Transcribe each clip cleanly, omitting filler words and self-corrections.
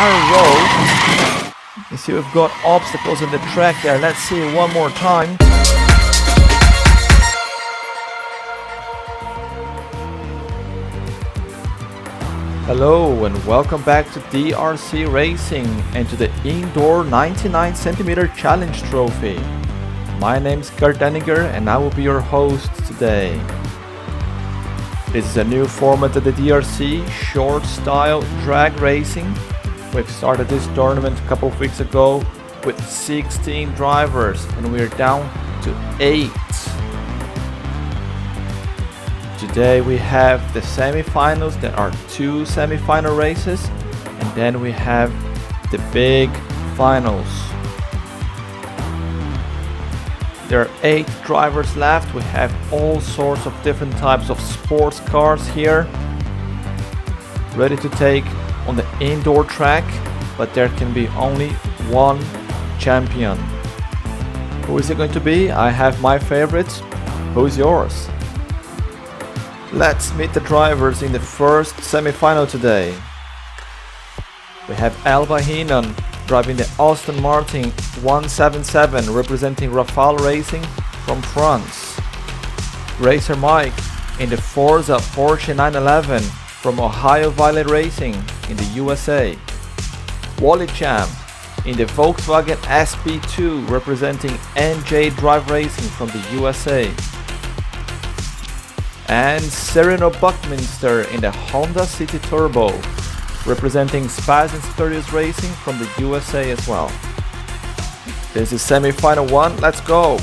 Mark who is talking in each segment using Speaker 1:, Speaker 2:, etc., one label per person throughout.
Speaker 1: barrel roll. You see we've got obstacles in the track there. Let's see it one more time. Hello and welcome back to DRC Racing and to the indoor 99 cm challenge trophy. My name's Kurt Denninger and I will be your host today. This is a new format of the DRC, short style drag racing. We've started this tournament a couple of weeks ago with 16 drivers and we're down to 8. Today we have the semi-finals. There are 2 semi-final races and then we have the big finals. There are 8 drivers left. We have all sorts of different types of sports cars here ready to take on the indoor track, but there can be only one champion. Who is it going to be? I have my favorites. Who is yours? Let's meet the drivers in the first semi-final today. We have Alba Heenan driving the Aston Martin 177 representing Rafale Racing from France. Racer Mike in the Forza Porsche 911 from Ohio Valley Racing in the USA. Wally Champ in the Volkswagen SP2 representing NJ Drive Racing from the USA. And Sereno Buckminster in the Honda City Turbo representing Spaz and Spurious Racing from the USA as well. This is semi-final 1, let's go!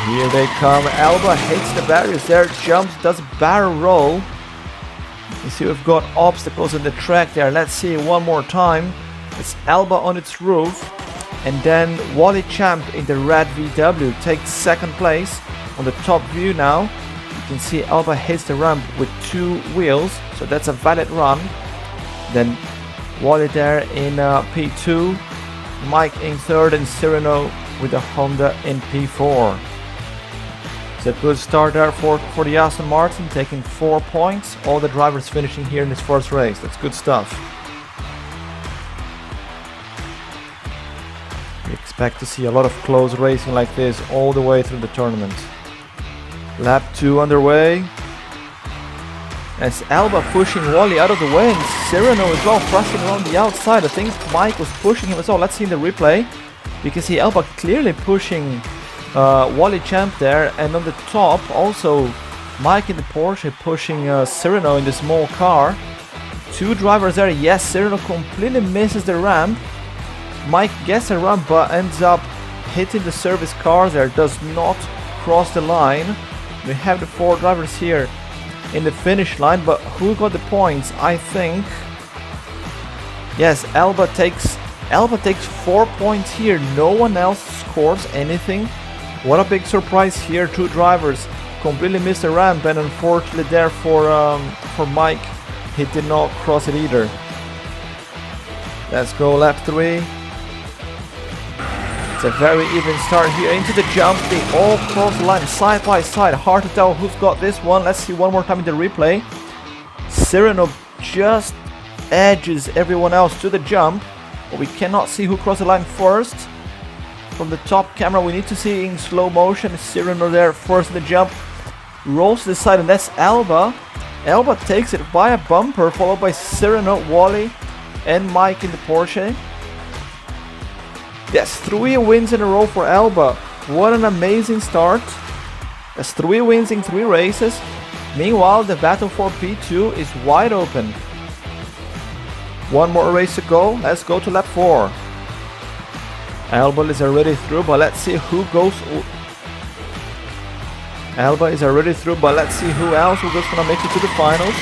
Speaker 1: Here they come. Alba hits the barriers there, jumps, does a barrel roll. You see we've got obstacles in the track there. Let's see it one more time. It's Alba on its roof and then Wally Champ in the red VW takes second place. On the top view now you can see Alba hits the ramp with 2 wheels, so that's a valid run. Then Wally there in P2, Mike in third and Sereno with the Honda in P4. It's a good start there for the Aston Martin, taking 4 points. All the drivers finishing here in this first race. That's good stuff. We expect to see a lot of close racing like this all the way through the tournament. Lap 2 underway. As Alba pushing Wally out of the way and Sereno as well thrusting around the outside. I think Mike was pushing him as well. Let's see in the replay. You can see Alba clearly pushing Wally Champ there, and on the top also Mike in the Porsche pushing Sereno in the small car. 2 drivers there. Yes, Sereno completely misses the ramp. Mike gets a ramp but ends up hitting the service cars there, does not cross the line. We have the 4 drivers here in the finish line, but who got the points? I think yes, Alba takes 4 points here. No one else scores anything. What a big surprise here. 2 drivers completely missed the ramp, and unfortunately there for Mike, he did not cross it either. Let's go lap 3. It's a very even start here into the jump. They all cross the line side by side. Hard to tell who's got this one. Let's see one more time in the replay. Sereno just edges everyone else to the jump, but we cannot see who crossed the line first. From the top camera we need to see in slow motion. Sereno there first in the jump, rolls to the side, and that's Alba. Alba takes it by a bumper, followed by Sereno, Wally and Mike in the Porsche. Yes, 3 wins in a row for Alba. What an amazing start. That's 3 wins in 3 races. Meanwhile, the battle for P2 is wide open. One more race to go. Let's go to lap 4. Alba is already through, but let's see who goes. Alba is already through, but let's see who else who's gonna make it to the finals.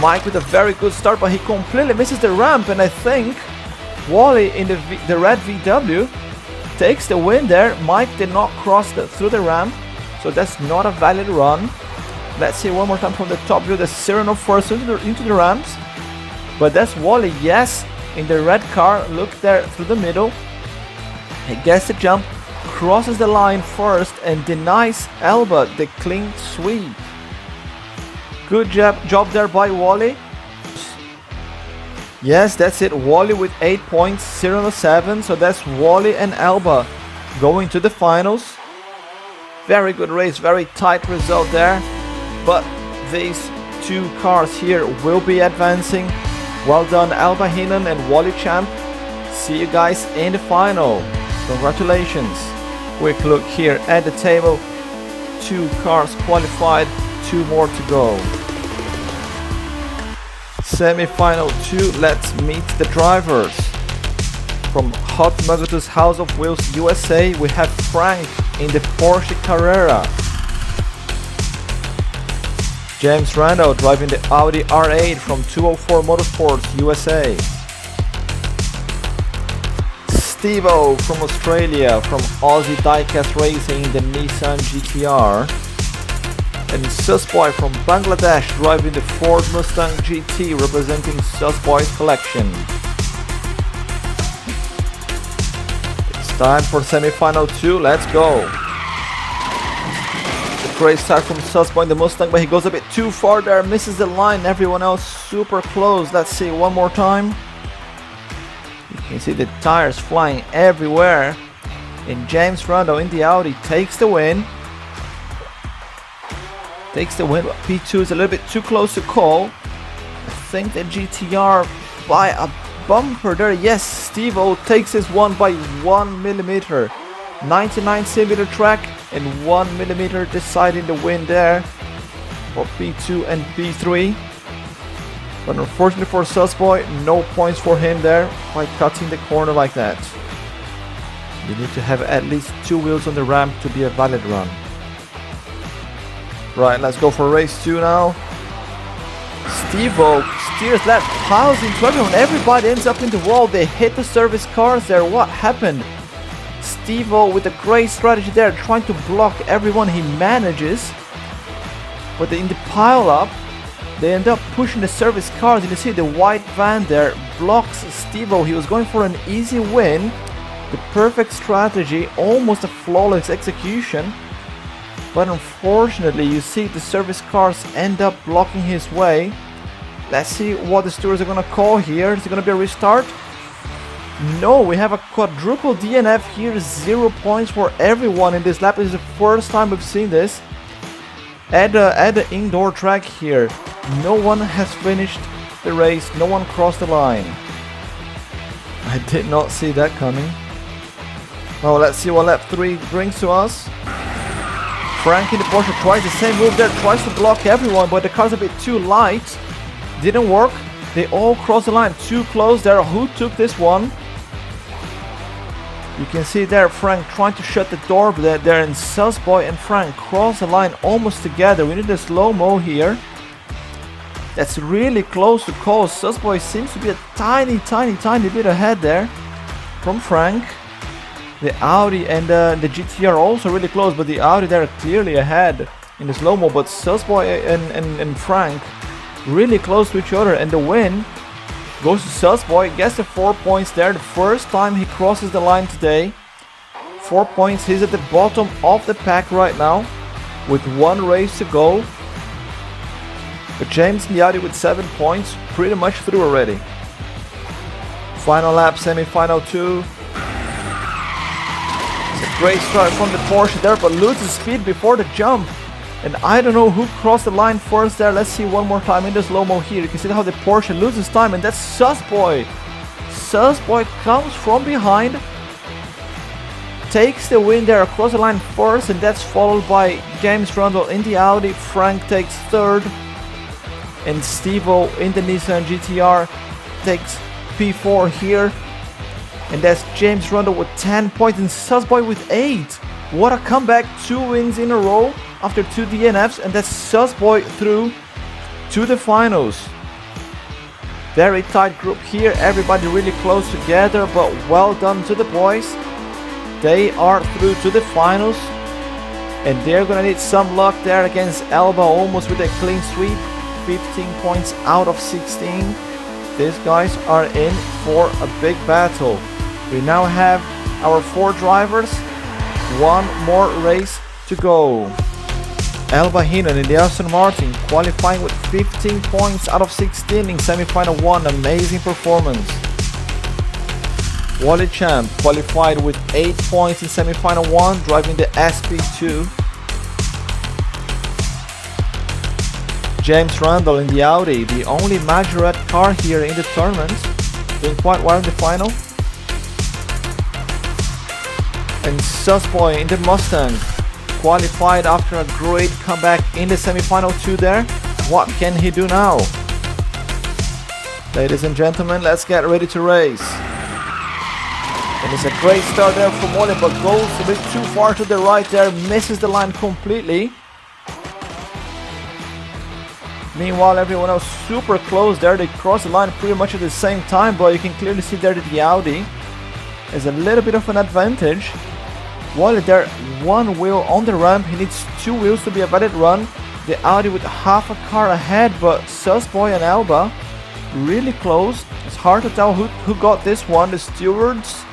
Speaker 1: Mike with a very good start, but he completely misses the ramp, and I think Wally in the red VW takes the win there. Mike did not cross through the ramp, so that's not a valid run. Let's see one more time from the top view. The Sereno first into the ramps, but that's Wally, yes, in the red car. Look there through the middle. He gets the jump, crosses the line first, and denies Alba the clean sweep. Good job there by Wally. Yes, that's it. Wally with 8 points, Cyrano 7. So that's Wally and Alba going to the finals. Very good race, very tight result there. But these two cars here will be advancing. Well done, Alba Heenan and Wally Champ. See you guys in the final. Congratulations. Quick look here at the table. 2 cars qualified, 2 more to go. Semi-final 2, let's meet the drivers. From Hot Mugatu's House of Wheels USA, we have Frank in the Porsche Carrera. James Rando driving the Audi R8 from 204 Motorsports USA. Steve-O from Australia, from Aussie Diecast Racing, the Nissan GTR. And Susboy from Bangladesh driving the Ford Mustang GT, representing Susboy's collection. It's time for semi-final 2, let's go. The great start from Susboy in the Mustang, but he goes a bit too far there, misses the line, everyone else super close. Let's see one more time. You can see the tires flying everywhere. And James Rando in the Audi takes the win. P2 is a little bit too close to call. I think the GTR by a bumper there. Yes, Steve-O takes this one by 1 millimeter. 99cm track and 1 millimeter deciding the win there for P2 and P3. But unfortunately for Susboy, no points for him there by cutting the corner like that. You need to have at least 2 wheels on the ramp to be a valid run. Right, let's go for race 2 now. Steve-O steers left, piles into everyone. Everybody ends up in the wall. They hit the service cars there. What happened? Steve-O with a great strategy there, trying to block everyone he manages. But in the pile up, they end up pushing the service cars. You can see the white van there blocks Steve-O. He was going for an easy win. The perfect strategy, almost a flawless execution. But unfortunately, you see the service cars end up blocking his way. Let's see what the stewards are going to call here. Is it going to be a restart? No, we have a quadruple DNF here. 0 points for everyone in this lap. This is the first time we've seen this. At the indoor track here, no one has finished the race. No one crossed the line. I did not see that coming. Well, let's see what lap 3 brings to us. Frank in the Porsche tries the same move there, tries to block everyone, but the car's a bit too light. Didn't work. They all crossed the line, too close there. Who took this one? You can see there Frank trying to shut the door there, and Susboy and Frank cross the line almost together. We need a slow-mo here. That's really close to call. Susboy seems to be a tiny bit ahead there from Frank. The Audi and the GT are also really close, but the Audi they're clearly ahead in the slow-mo. But Susboy and Frank really close to each other, and the win goes to Susboy. Gets the 4 points there. The first time he crosses the line today. 4 points. He's at the bottom of the pack right now with 1 race to go. But James in the Audi with 7 points, pretty much through already. Final lap, semi-final 2. Great start from the Porsche there, but loses speed before the jump. And I don't know who crossed the line first there. Let's see one more time in the slow-mo here. You can see how the Porsche loses time, and that's Susboy. Susboy comes from behind, takes the win there across the line first, and that's followed by James Rundle in the Audi. Frank takes 3rd, and Steve-O in the Nissan GTR takes P4 here. And that's James Rundle with 10 points and Susboy with 8. What a comeback. 2 wins in a row after 2 DNFs, and that's Susboy through to the finals. Very tight group here. Everybody really close together, but well done to the boys. They are through to the finals, and they're gonna need some luck there against Alba, almost with a clean sweep. 15 points out of 16. These guys are in for a big battle. We now have our 4 drivers. 1 more race to go. Alba Heenan in the Aston Martin, qualifying with 15 points out of 16 in semi-final 1, amazing performance. Wally Champ qualified with 8 points in semi-final 1, driving the SP2. James Randall in the Audi, the only majorette car here in the tournament, doing quite well in the final. And Susboy in the Mustang, qualified after a great comeback in the semi-final 2 there. What can he do now? Ladies and gentlemen, let's get ready to race. And it's a great start there from Wally, but goes a bit too far to the right there, misses the line completely. Meanwhile, everyone else super close there. They cross the line pretty much at the same time, but you can clearly see there that the Audi is a little bit of an advantage. Wally there, one wheel on the ramp. He needs 2 wheels to be a valid run. The Audi with half a car ahead, but Susboy and Alba really close. It's hard to tell who got this one. The stewards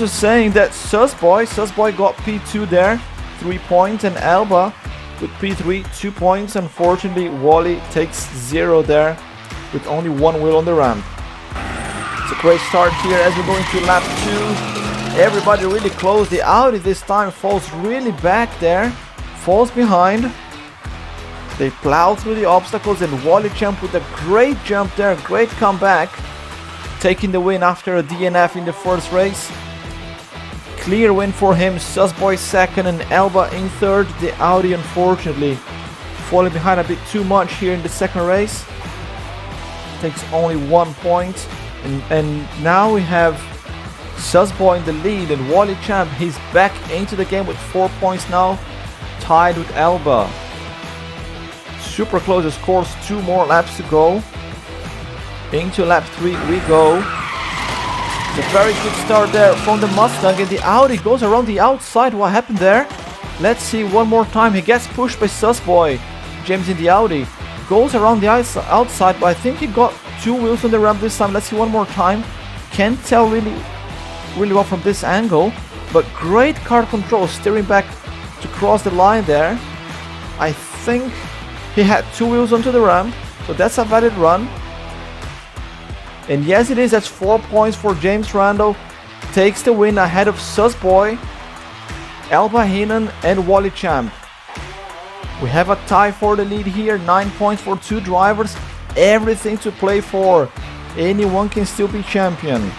Speaker 1: are saying that Susboy got P2 there, 3 points, and Alba with P3, 2 points. Unfortunately, Wally takes 0 there with only 1 wheel on the ramp. It's a great start here as we're going to lap 2. Everybody really close. The Audi this time falls really back there, falls behind. They plow through the obstacles, and Wally Champ with a great jump there, great comeback, taking the win after a DNF in the first race. Clear win for him. Susboy second and Alba in third. The Audi unfortunately falling behind a bit too much here in the second race. Takes only 1 point, and now we have Susboy in the lead, and Wally Champ, he's back into the game with 4 points now, tied with Alba. Super close, of course, 2 more laps to go. Into lap 3 we go. It's a very good start there from the Mustang, and the Audi goes around the outside. What happened there? Let's see one more time. He gets pushed by Susboy. James in the Audi goes around the outside, but I think he got 2 wheels on the ramp this time. Let's see one more time. Can't tell really well from this angle, but great car control, steering back to cross the line there. I think he had 2 wheels onto the ramp, so that's a valid run. And yes, it is. That's 4 points for James Randall. Takes the win ahead of Susboy, Alba Heenan and Wally Champ. We have a tie for the lead here. 9 points for 2 drivers. Everything to play for. Anyone can still be champion.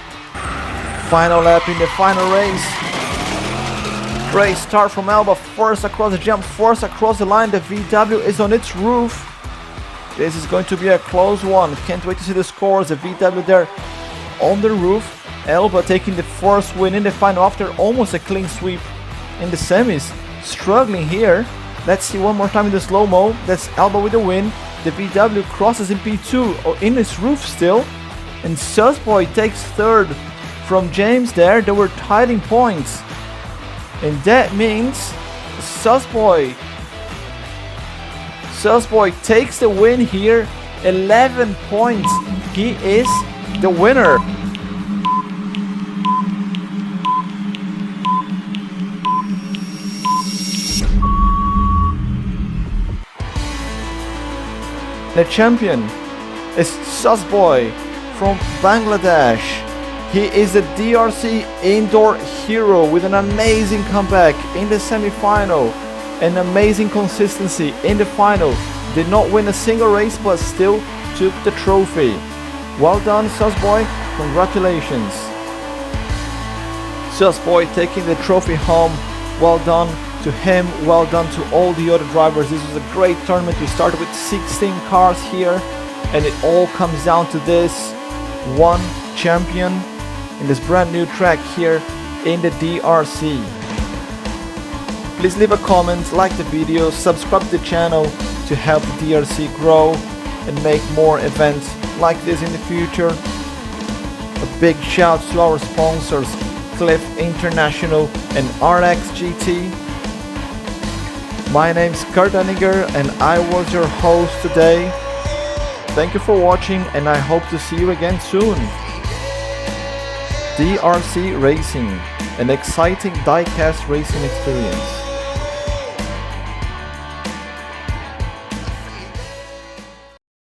Speaker 1: Final lap in the final race. Great start from Alba. First across the jump, first across the line. The VW is on its roof. This is going to be a close one. Can't wait to see the scores. The VW there on the roof. Alba taking the first win in the final after almost a clean sweep in the semis. Struggling here. Let's see one more time in the slow-mo. That's Alba with the win. The VW crosses in P2 in its roof still. And Susboy takes third from James there. They were tied in points. And that means Susboy takes the win here. 11 points. He is the winner. The champion is Susboy from Bangladesh. He is a DRC indoor hero with an amazing comeback in the semi-final. An amazing consistency in the final. Did not win a single race, but still took the trophy. Well done, Susboy. Congratulations. Susboy taking the trophy home. Well done to him. Well done to all the other drivers. This was a great tournament. We started with 16 cars here, and it all comes down to this one champion in this brand new track here in the DRC. Please leave a comment, like the video, subscribe to the channel to help the DRC grow and make more events like this in the future. A big shout to our sponsors, Cliff International and RXGT. My name's Kurt Anninger and I was your host today. Thank you for watching and I hope to see you again soon. DRC Racing, an exciting diecast racing experience.